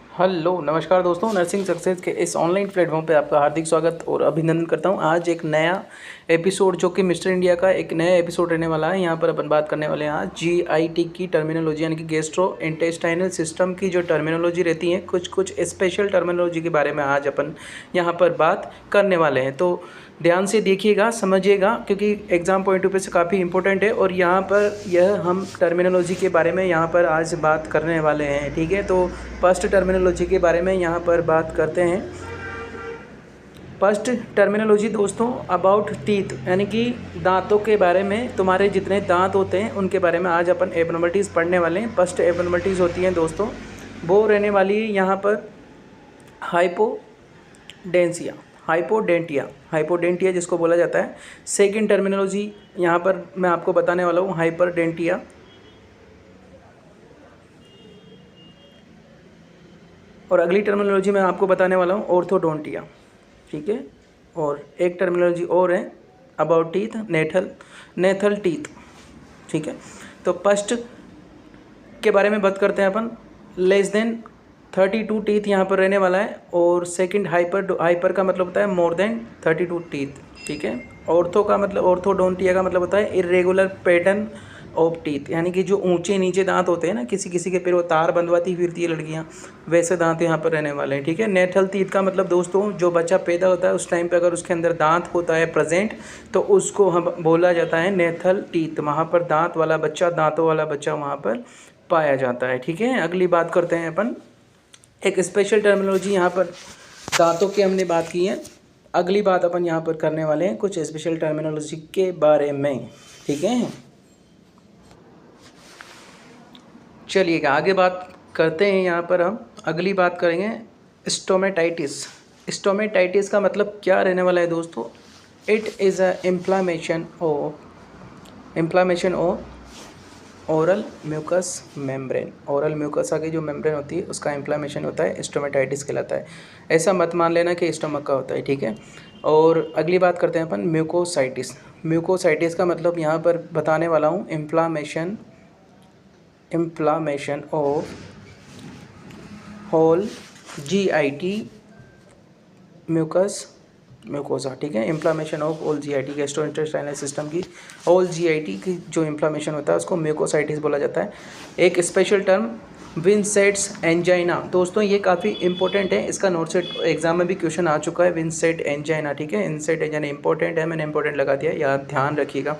Hello नमस्कार दोस्तों, nursing success के इस ऑनलाइन प्लेटफॉर्म पे आपका हार्दिक स्वागत और अभिनंदन करता हूं। आज एक नया एपिसोड जो कि मिस्टर इंडिया का एक नया एपिसोड रहने वाला है। यहां पर अपन बात करने वाले हैं आज जीआईटी की टर्मिनोलॉजी यानी कि गैस्ट्रो इंटेस्टाइनल सिस्टम की जो टर्मिनोलॉजी रहती है, कुछ स्पेशल टर्मिनोलॉजी के बारे में आज अपन यहां पर बात करने वाले हैं। तो ध्यान से देखिएगा, समझिएगा, क्योंकि एग्ज़ाम पॉइंट ऑफ व्यू से काफ़ी इंपॉर्टेंट है और यहाँ पर यह हम टर्मिनोलॉजी के बारे में यहाँ पर आज बात करने वाले हैं। ठीक है, तो फर्स्ट टर्मिनोलॉजी के बारे में यहाँ पर बात करते हैं। फर्स्ट टर्मिनोलॉजी दोस्तों अबाउट टीथ यानी कि दांतों के बारे में। तुम्हारे जितने दांत होते हैं उनके बारे में आज अपन एबनॉर्मलिटीज़ पढ़ने वाले हैं। फर्स्ट एबनॉर्मलिटीज़ होती हैं दोस्तों, वो रहने वाली है यहाँ पर हाइपोडेंसिया, हाइपोडेंटिया जिसको बोला जाता है। सेकंड टर्मिनोलॉजी यहाँ पर मैं आपको बताने वाला हूँ हाइपरडेंटिया, और अगली टर्मिनोलॉजी मैं आपको बताने वाला हूँ ऑर्थोडोंटिया। ठीक है, और एक टर्मिनोलॉजी और है अबाउट टीथ, नेथल टीथ। ठीक है, तो फर्स्ट के बारे में बात करते हैं अपन। लेस देन 32 टीथ यहाँ पर रहने वाला है, और सेकंड हाइपर का मतलब होता है मोर देन 32 टीथ। ठीक है, ऑर्थोडोंटिया का मतलब होता है इरेगुलर पैटर्न ऑफ टीथ, यानी कि जो ऊंचे नीचे दांत होते हैं ना, किसी किसी के फिर वो तार बंधवाती फिरती है लड़कियाँ, वैसे दांत यहाँ पर रहने वाले हैं। ठीक है, नेथल टीथ का मतलब दोस्तों जो बच्चा पैदा होता है उस टाइम पे अगर उसके अंदर दांत होता है प्रेजेंट, तो उसको हम बोला जाता है नेथल टीथ। वहाँ पर दांत वाला बच्चा, दांतों वाला बच्चा वहाँ पर पाया जाता है। ठीक है, अगली बात करते हैं अपन। एक स्पेशल टर्मिनोलॉजी यहाँ पर दांतों की हमने बात की है, अगली बात अपन यहाँ पर करने वाले हैं कुछ स्पेशल टर्मिनोलॉजी के बारे में। ठीक है, चलिएगा आगे बात करते हैं। यहाँ पर हम अगली बात करेंगे स्टोमेटाइटिस। स्टोमेटाइटिस का मतलब क्या रहने वाला है दोस्तों? It is a inflammation of oral mucous membrane. Oral mucous आगे जो मेम्ब्रेन होती है उसका इन्फ्लामेशन होता है, स्टोमेटाइटिस कहलाता है। ऐसा मत मान लेना कि स्टमक का होता है। ठीक है, और अगली बात करते हैं अपन म्यूकोसाइटिस। म्यूकोसाइटिस का मतलब यहाँ पर बताने वाला हूँ inflammation of whole GIT mucosa. ठीक है, inflammation of whole GIT, gastrointestinal system की होल जीआईटी की जो इन्फ्लामेशन होता है उसको म्यूकोसाइटिस बोला जाता है। एक स्पेशल टर्म विंसेट्स एंजाइना। दोस्तों ये काफ़ी इंपॉर्टेंट है, इसका नोट सेट एग्जाम में भी क्वेश्चन आ चुका है, विंसेट एंजाइना। ठीक है, विंसेट एंजाइना इंपॉर्टेंट है, मैंने इंपॉर्टेंट लगा दिया, याद ध्यान रखिएगा।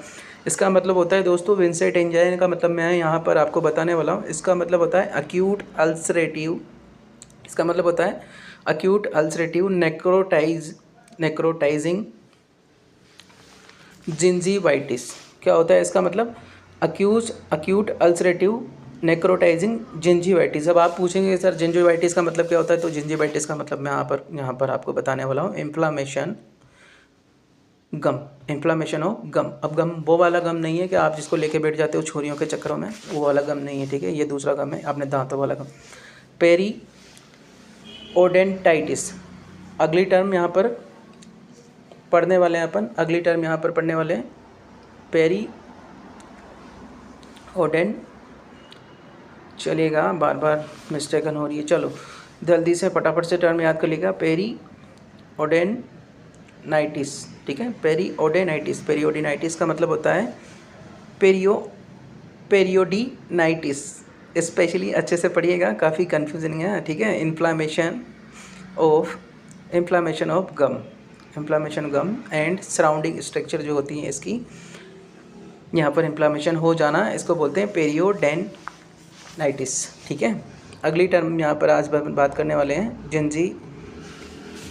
इसका मतलब होता है दोस्तों, विंसेट एंजाइना का मतलब मैं यहाँ पर आपको बताने वाला हूँ। इसका मतलब होता है अक्यूट अल्सरेटिव, इसका मतलब होता है अक्यूट अल्सरेटिव नेक्रोटाइजिंग जिंजीवाइटिस। क्या होता है इसका मतलब? Acute ulcerative necrotizing gingivitis. अब आप पूछेंगे सर जिंजीवाइटिस का मतलब क्या होता है, तो जिंजीवाइटिस का मतलब मैं यहाँ पर आपको बताने वाला हूँ इन्फ्लामेशन ऑफ गम। अब गम वो वाला गम नहीं है कि आप जिसको लेके बैठ जाते हो छोरियों के चक्करों में, वो वाला गम नहीं है। ठीक है, ये दूसरा गम है, आपने दांतों वाला गम। पेरी ओडेंटाइटिस अगली टर्म यहाँ पर पढ़ने वाले हैं अपन, अगली टर्म यहाँ पर पढ़ने वाले हैं पेरी ओडेन। चलिएगा, बार बार मिस्टेकन हो रही है, चलो जल्दी से फटाफट से टर्म याद कर लीजिएगा। पेरी ओडेनाइटिस। ठीक है, पेरी ओडेनाइटिस का मतलब होता है पेरियोडिनाइटिस। स्पेशली अच्छे से पढ़िएगा, काफ़ी कन्फ्यूजन है। ठीक है, inflammation of gum and surrounding structure जो होती है इसकी, यहाँ पर इन्फ्लामेशन हो जाना, इसको बोलते हैं पेरियोडेनाइटिस। ठीक है, अगली टर्म यहाँ पर आज बात करने वाले हैं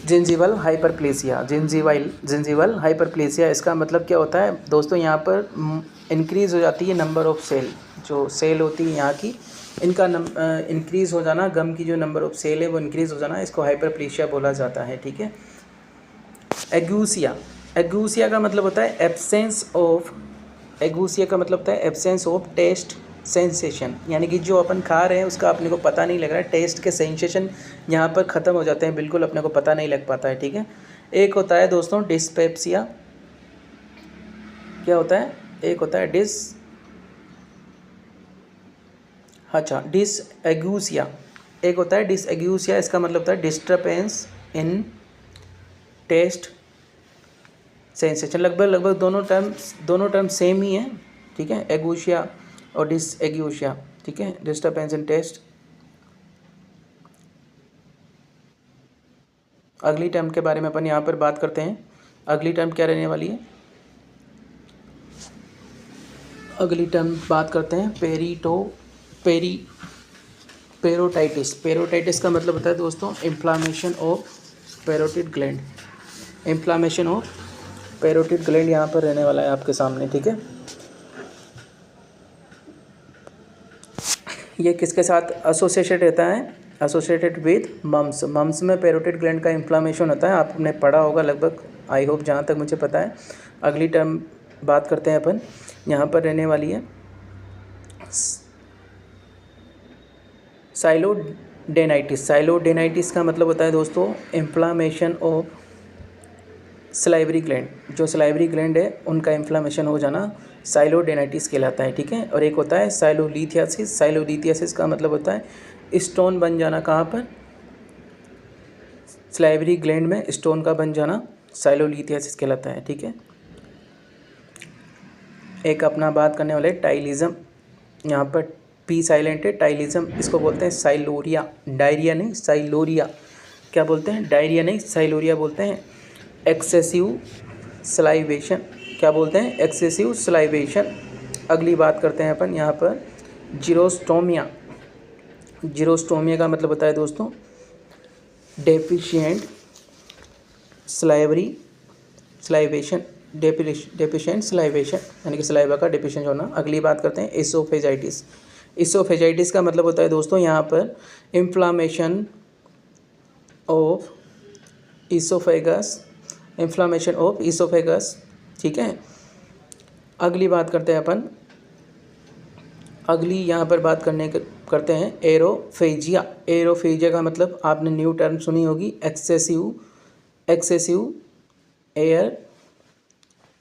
जिंजीवल हाइपरप्लेसिया। इसका मतलब क्या होता है दोस्तों? यहाँ पर इंक्रीज़ हो जाती है नंबर ऑफ सेल, जो सेल होती है यहाँ की, इनका इंक्रीज़ हो जाना, गम की जो नंबर ऑफ सेल है वो इंक्रीज़ हो जाना, इसको हाइपरप्लेसिया बोला जाता है। ठीक है, एगूसिया का मतलब होता है एब्सेंस ऑफ टेस्ट सेंसेशन, यानी कि जो अपन खा रहे हैं उसका अपने को पता नहीं लग रहा है, टेस्ट के सेंसेशन यहाँ पर ख़त्म हो जाते हैं, बिल्कुल अपने को पता नहीं लग पाता है। ठीक है, एक होता है दोस्तों डिस्पेप्सिया। क्या होता है? एक होता है डिसएगूसिया, एक होता है डिसएग्यूसिया, इसका मतलब होता है डिस्टर्बेंस इन टेस्ट सेंसेशन। लगभग दोनों टर्म सेम ही है, ठीक है, एगूशिया और डिसएग्यूशिया, ठीक है, डिस्टर्बेंस इन टेस्ट। अगली टर्म के बारे में अपन यहाँ पर बात करते हैं। अगली टर्म क्या रहने वाली है? अगली टर्म बात करते हैं पेरोटाइटिस। पेरोटाइटिस का मतलब होता है दोस्तों inflammation of parotid gland. Inflammation of parotid gland यहाँ पर रहने वाला है आपके सामने, ठीक है। ये किसके साथ एसोसिएटेड रहता है? Associated with mumps. मम्स में पैरोटिड ग्लैंड का इन्फ्लामेशन होता है, आपने पढ़ा होगा लगभग, आई होप, जहाँ तक मुझे पता है। अगली टर्म बात करते हैं अपन, यहाँ पर रहने वाली है साइलोडेनाइटिस। साइलोडेनाइटिस का मतलब होता है दोस्तों इन्फ्लामेशन ऑफ सलाइवरी ग्लैंड। जो सलाइवरी ग्लैंड है उनका इन्फ्लामेशन हो जाना साइलोडेनाइटिस कहलाता है, ठीक है। और एक होता है साइलोलिथियासिस। साइलोलिथियासिस का मतलब होता है स्टोन बन जाना। कहाँ पर? सलाइवरी ग्लैंड में स्टोन का बन जाना साइलोलिथियासिस कहलाता है, ठीक है। एक अपना बात करने वाले टाइलिज्म, यहाँ पर पी साइलेंट है, टाइलिज्म, इसको बोलते हैं साइलोरिया। डायरिया नहीं, साइलोरिया। क्या बोलते हैं? डायरिया नहीं, साइलोरिया बोलते हैं। एक्सेसिव सलाइवेशन, क्या बोलते हैं? Excessive salivation. अगली बात करते हैं अपन यहाँ पर जीरोस्टोमिया। जीरोस्टोमिया का मतलब होता है दोस्तों डेफिशिएंट सलाइवेशन, डेफिशिएंट सलाइवेशन, यानी कि सलाइवा का डेफिशिएंट होना। अगली बात करते हैं इसोफेजाइटिस। इसोफेजाइटिस का मतलब होता है दोस्तों यहाँ पर inflammation of oesophagus, inflammation of oesophagus, ठीक है। अगली बात करते हैं अपन, अगली यहाँ पर बात करते हैं एरोफेजिया। एरोफेजिया का मतलब आपने न्यू टर्म सुनी होगी, एक्सेसिव एयर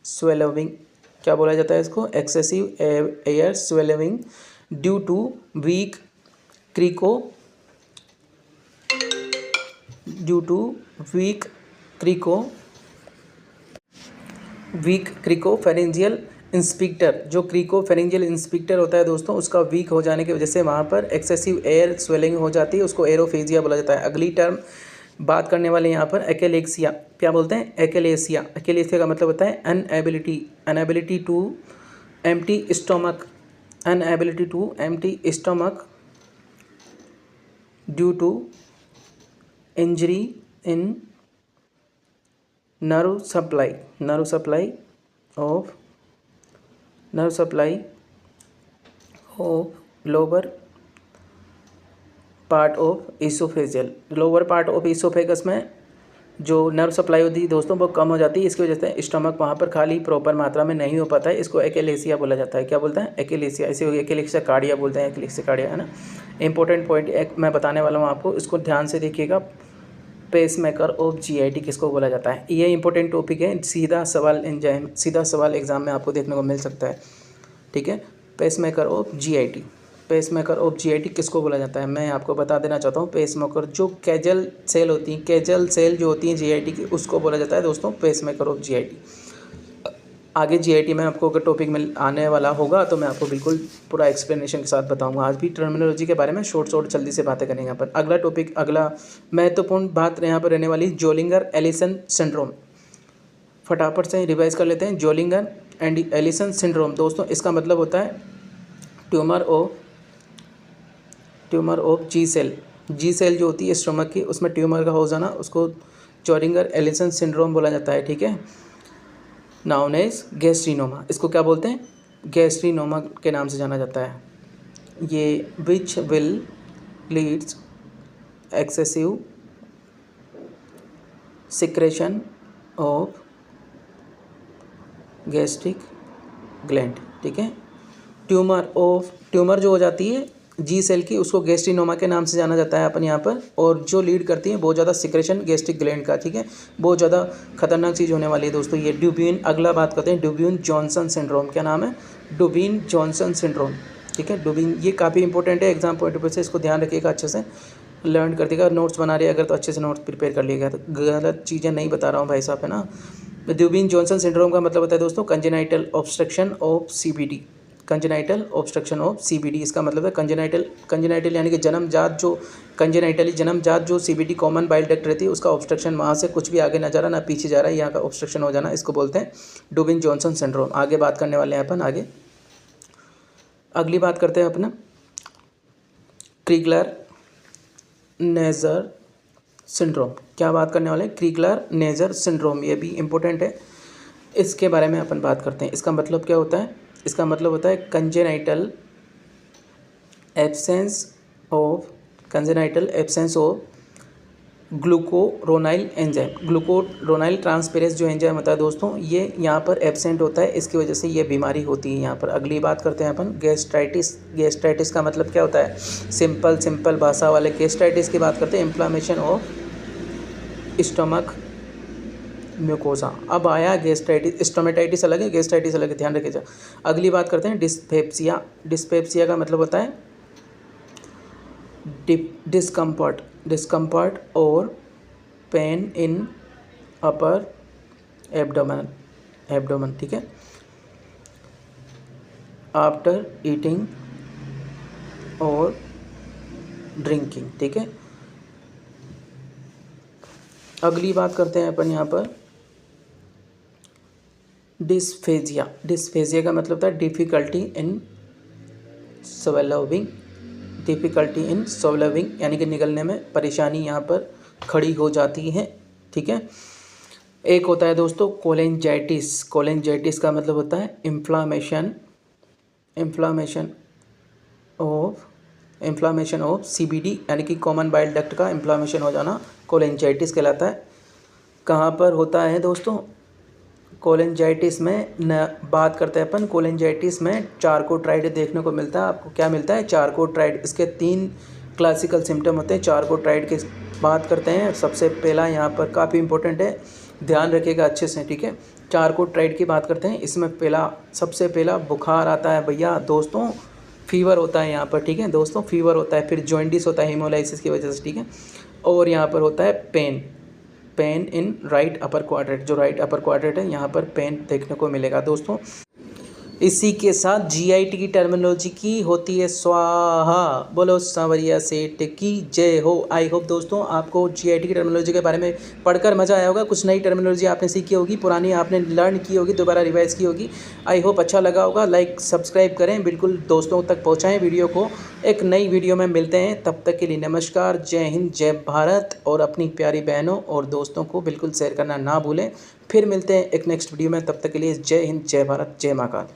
स्वेलोविंग। क्या बोला जाता है इसको? Excessive air swallowing due to weak cricopharyngeal sphincter. जो क्रिकोफेरेंजियल इंस्पेक्टर होता है दोस्तों, उसका वीक हो जाने की वजह से वहाँ पर एक्सेसिव एयर स्वेलिंग हो जाती है, उसको एरोफेजिया बोला जाता है। अगली टर्म बात करने वाले यहाँ पर एक्लेक्सिया। क्या बोलते हैं? एक्लेसिया। एक्लेसिया का मतलब होता है inability to empty stomach due to injury in nerve supply of lower part of esophageal. Lower part of esophagus में जो नर्व सप्लाई होती है दोस्तों वो कम हो जाती है, इसकी वजह से स्टमक वहाँ पर खाली प्रॉपर मात्रा में नहीं हो पाता है, इसको एक्लेसिया बोला जाता है। क्या बोलते हैं? एक्लेसिया। ऐसे हो गया एक्लेसिया कार्डिया बोलते हैं, एक्लेसिया कार्डिया, है ना। इंपॉर्टेंट पॉइंट एक मैं बताने वाला हूँ आपको, इसको ध्यान से देखिएगा। पेसमेकर ऑफ जीआईटी किसको बोला जाता है? ये इंपॉर्टेंट टॉपिक है, सीधा सवाल एग्जाम में आपको देखने को मिल सकता है, ठीक है। पेसमेकर ऑफ जीआईटी किसको बोला जाता है? मैं आपको बता देना चाहता हूँ। पेसमेकर जो कैजल सेल जो होती हैं जीआईटी की, उसको बोला जाता है दोस्तों पेसमेकर ऑफ जीआईटी। आगे जीआईटी में आपको अगर टॉपिक में आने वाला होगा तो मैं आपको बिल्कुल पूरा एक्सप्लेनेशन के साथ बताऊंगा। आज भी टर्मिनोलॉजी के बारे में शॉर्ट जल्दी से बातें करेंगे यहाँ पर। अगला महत्वपूर्ण बात यहाँ पर रहने वाली जोलिंगर एलिसन सिंड्रोम। फटाफट से रिवाइज कर लेते हैं। जोलिंगर एंड एलिसन सिंड्रोम दोस्तों, इसका मतलब होता है ट्यूमर ऑफ जी सेल जो होती है स्टमक की, उसमें ट्यूमर का हो जाना, उसको जोलिंगर एलिसन सिंड्रोम बोला जाता है, ठीक है। नाउन एज गैस्ट्रिनोमा, इसको क्या बोलते हैं? गैस्ट्रिनोमा के नाम से जाना जाता है। ये which will leads excessive secretion of gastric gland, ठीक है। ट्यूमर जो हो जाती है जी सेल की, उसको गैस्ट्रिनोमा के नाम से जाना जाता है अपन यहाँ पर, और जो लीड करती है बहुत ज़्यादा सिक्रेशन गैस्ट्रिक ग्लैंड का, ठीक है। बहुत ज़्यादा खतरनाक चीज़ होने वाली है दोस्तों ये ड्यूबिन। अगला बात करते हैं ड्यूबिन जॉनसन सिंड्रोम। क्या नाम है? ड्यूबिन जॉनसन सिंड्रोम, ठीक है। ड्यूबिन ये काफ़ी इंपॉर्टेंट है एग्जाम पॉइंट ऑफ व्यू से, इसको ध्यान रखिएगा अच्छे से। लर्न कर देगा। नोट्स बना रहे अगर तो अच्छे से नोट्स प्रिपेयर कर लिएगा, तो गलत चीज़ें नहीं बता रहा हूँ भाई साहब, है ना। ड्यूबिन जॉनसन सिंड्रोम का मतलब होता है दोस्तों congenital obstruction of CBD. Congenital obstruction of CBD इसका मतलब है कंजेनाइटल यानी कि जन्मजात जो कंजेनाइटली जन्मजात जो सीबीडी कॉमन बाइल डक्ट रहती है उसका ऑब्स्ट्रक्शन, वहाँ से कुछ भी आगे ना जा रहा ना पीछे जा रहा है, यहाँ का ऑब्स्ट्रक्शन हो जाना, इसको बोलते हैं ड्यूबिन जॉनसन सिंड्रोम। आगे बात करने वाले हैं अपन। आगे अगली बात करते हैं अपना क्रीगलर नेजर सिंड्रोम। क्या बात करने वाले हैं? क्रीगलर नेजर सिंड्रोम, ये भी इम्पोर्टेंट है, इसके बारे में अपन बात करते हैं। इसका मतलब क्या होता है? इसका मतलब होता है congenital absence of glucuronyl enzyme. Glucuronyl transferase जो एंजाइम होता है दोस्तों, ये यहाँ पर एब्सेंट होता है, इसकी वजह से ये बीमारी होती है यहाँ पर। अगली बात करते हैं अपन गैस्ट्राइटिस का मतलब क्या होता है? सिंपल भाषा वाले गैस्ट्राइटिस की बात करते हैं। Inflammation of stomach mucosa. अब आया गैस्ट्राइटिस, स्टोमेटाइटिस अलग है, गैस्ट्राइटिस अलग है, ध्यान रखिएगा। अगली बात करते हैं डिस्पेप्सिया का मतलब होता है डिस्कम्फर्ट और पेन इन अपर एब्डोमेन, ठीक है, आफ्टर ईटिंग और ड्रिंकिंग, ठीक है। अगली बात करते हैं अपन यहाँ पर डिस्फेजिया का मतलब होता है डिफ़िकल्टी इन स्वैलोविंग यानी कि निगलने में परेशानी यहाँ पर खड़ी हो जाती है, ठीक है। एक होता है दोस्तों कोलेंजाइटिस का मतलब होता है इन्फ्लामेशन ऑफ सीबीडी यानी कि कॉमन बाइल डक्ट का इन्फ्लामेशन हो जाना कोलेंजाइटिस कहलाता है। कहाँ पर होता है दोस्तों? कोलेंजाइटिस में बात करते हैं अपन। कोलेंजाइटिस में चारकोट्राइड देखने को मिलता है। आपको क्या मिलता है? चारकोट्राइड। इसके 3 क्लासिकल सिम्टम होते हैं। चारकोट्राइड की बात करते हैं। सबसे पहला यहाँ पर काफ़ी इंपॉर्टेंट है, ध्यान रखिएगा अच्छे से, ठीक है। चारकोट्राइड की बात करते हैं। इसमें सबसे पहला बुखार आता है भैया दोस्तों, फीवर होता है यहाँ पर, ठीक है दोस्तों, फीवर होता है। फिर जॉइंटिस होता है हीमोलाइसिस की वजह से, ठीक है। और यहाँ पर होता है pain in right upper quadrant. जो राइट अपर क्वाड्रेंट है यहाँ पर पेन देखने को मिलेगा दोस्तों। इसी के साथ जीआईटी की टर्मिनोलॉजी की होती है स्वाहा। बोलो सांवरिया सेठ की जय हो। आई होप दोस्तों आपको जीआईटी की टर्मिनोलॉजी के बारे में पढ़कर मज़ा आया होगा। कुछ नई टर्मिनोलॉजी आपने सीखी होगी, पुरानी आपने लर्न की होगी, दोबारा रिवाइज की होगी। आई होप अच्छा लगा होगा। लाइक सब्सक्राइब करें, बिल्कुल दोस्तों तक पहुँचाएँ वीडियो को। एक नई वीडियो में मिलते हैं, तब तक के लिए नमस्कार, जय हिंद, जय भारत। और अपनी प्यारी बहनों और दोस्तों को बिल्कुल शेयर करना ना भूलें। फिर मिलते हैं एक नेक्स्ट वीडियो में, तब तक के लिए जय हिंद, जय भारत, जय महाकाल।